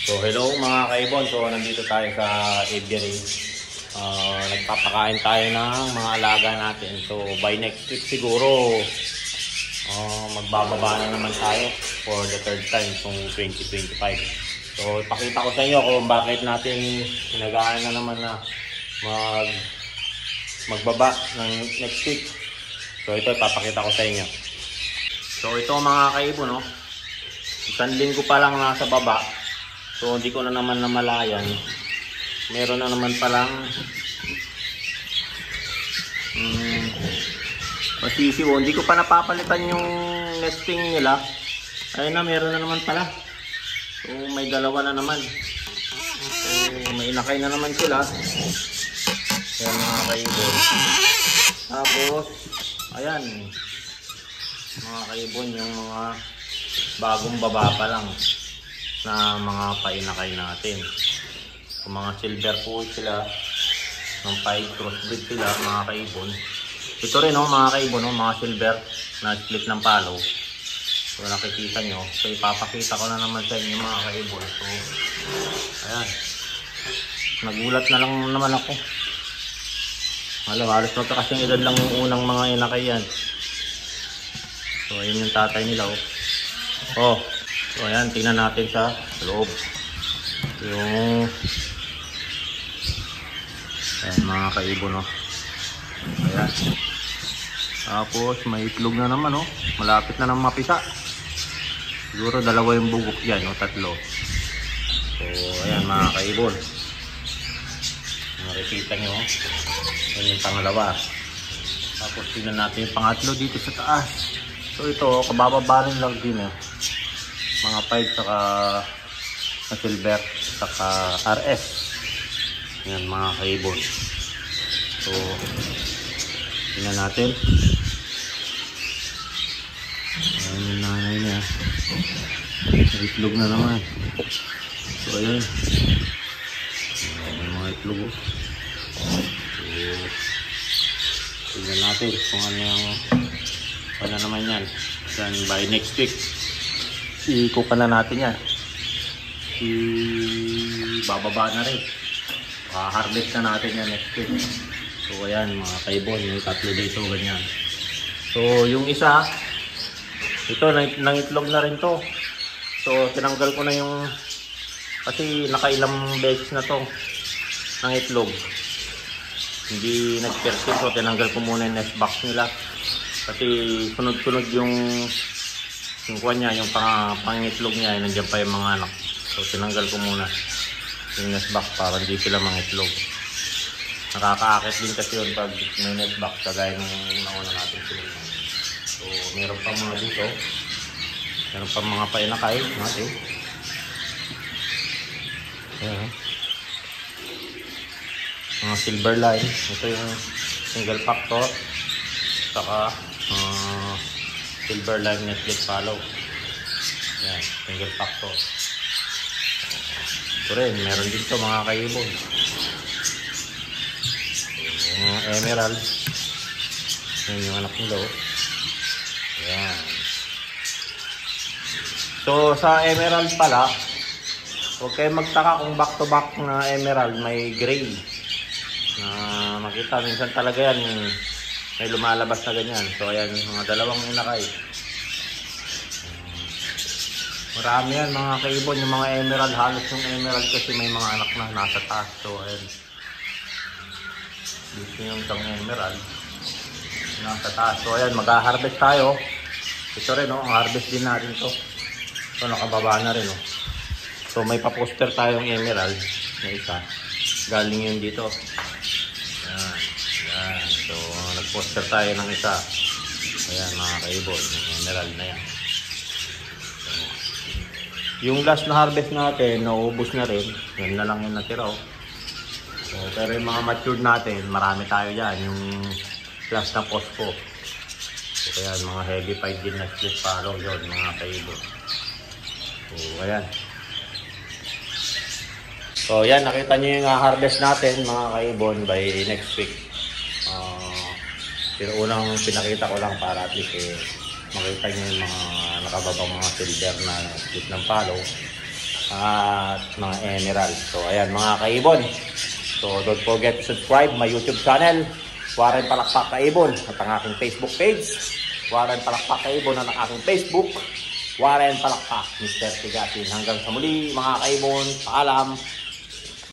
So hello mga kaibon, so nandito tayo sa aviary. Nagpapakain tayo ng mga alaga natin. So by next week siguro magbababa na naman tayo for the third time kung 2025. So ipakita ko sa inyo kung bakit natin sinagaan na naman na magbaba ng next week. So ito ipapakita ko sa inyo. So ito mga kaibon, no? Isang linggo pa lang nasa baba. So hindi ko na naman namalayan. Meron na naman palang masisiw. Hindi ko pa napapalitan yung nesting nila. Ayun na, meron na naman pala. So may dalawa na naman. So may inakay na naman sila. Ayan mga kaibon. Tapos ayan mga kaibon, yung mga bagong baba pa lang na mga painakay natin. Kung mga silver po sila, ng 5 crossbreed sila mga kaibon. Ito rin mga kaibon, mga silver na split ng palo. So nakikita nyo. So ipapakita ko na naman sa inyo mga kaibon. So ayan, nagulat na lang naman ako. Halos na kasi yung edad lang yung unang mga inakay yan. So ayun yung tatay nila. So ayan, tingnan natin sa loob. Yung ayan mga kaibon, ayan. Tapos may itlog na naman, malapit na ng mapisa. Siguro dalawa yung bugok yan, tatlo. So ayan mga kaibon, makikita nyo, yan yung pangalawa. Tapos tingnan natin yung pangatlo dito sa taas. So ito, kabababa rin lang din, mga 5 saka na silver saka RS. Yan mga kaibon. So tingnan natin. Ayan yung nanay niya. Itlog na naman. So ayan. Ayan yung mga itlog. So tingnan natin kung ano yung wala naman yan. Then by next week ikuka na natin yan. Bababa na rin. Harvest na natin yan next week. So ayan mga kaibon, yung tatlo dito ganyan. So yung isa, ito nangitlog na rin to. So tinanggal ko na yung, kasi nakailang beses na to nangitlog, hindi nag-persist. So tinanggal ko muna yung nest box nila kasi sunod-sunod yung kuha niya, yung pangitlog niya, nandiyan pa yung mga anak. So tinanggal ko muna yung nest box para hindi sila mangitlog. Nakakaakit din kasi yun pag may nest box, kagaya nung nauna natin sila. So meron pa mga dito, meron pa mga painakay natin. Ayan, mga silver line. Ito yung single factor saka silver line netlet follow. Yan, single factor. Ito rin, meron dito mga kaibon. Mga emerald. Yan yung anak nila. Yan. So sa emerald pala, huwag kayo magtaka kung back to back na emerald may gray. Makita, minsan talaga yan may lumalabas na ganyan. So ayan, mga dalawang inakay. Marami yan mga kaibon, yung mga emerald. Halos yung emerald kasi may mga anak na nasa taas. So ayan, dito yung isang emerald nasa taas. So ayan, mag-harvest tayo. Ito rin, ang harvest din natin to. So nakababa na rin. So may pa-poster tayong emerald na isa. Galing yun dito. Ayan, ayan. So nag-poster tayo ng isa. Ayan mga kaibon, emerald na yan. So, yung last na harvest natin, naubos na rin. Yan na lang yung natira. So, pero yung mga matured natin, marami tayo dyan. Yung last na Costco. So ayan, mga heavy fight din na split follow yun mga kaibon. So ayan. So yan, nakita nyo yung harvest natin mga kaibon by next week. Pero unang pinakita ko lang para at least makita nyo yung mga nakababang mga silver na split ng follow. at mga emerald. So ayan mga kaibon. So don't forget to subscribe my YouTube channel, Warren Palakpak Kaibon, at ang aking Facebook page, Warren Palakpak Kaibon, at ang aking Facebook, Warren Palakpak Mr. Tigasin. Hanggang sa muli mga kaibon, paalam.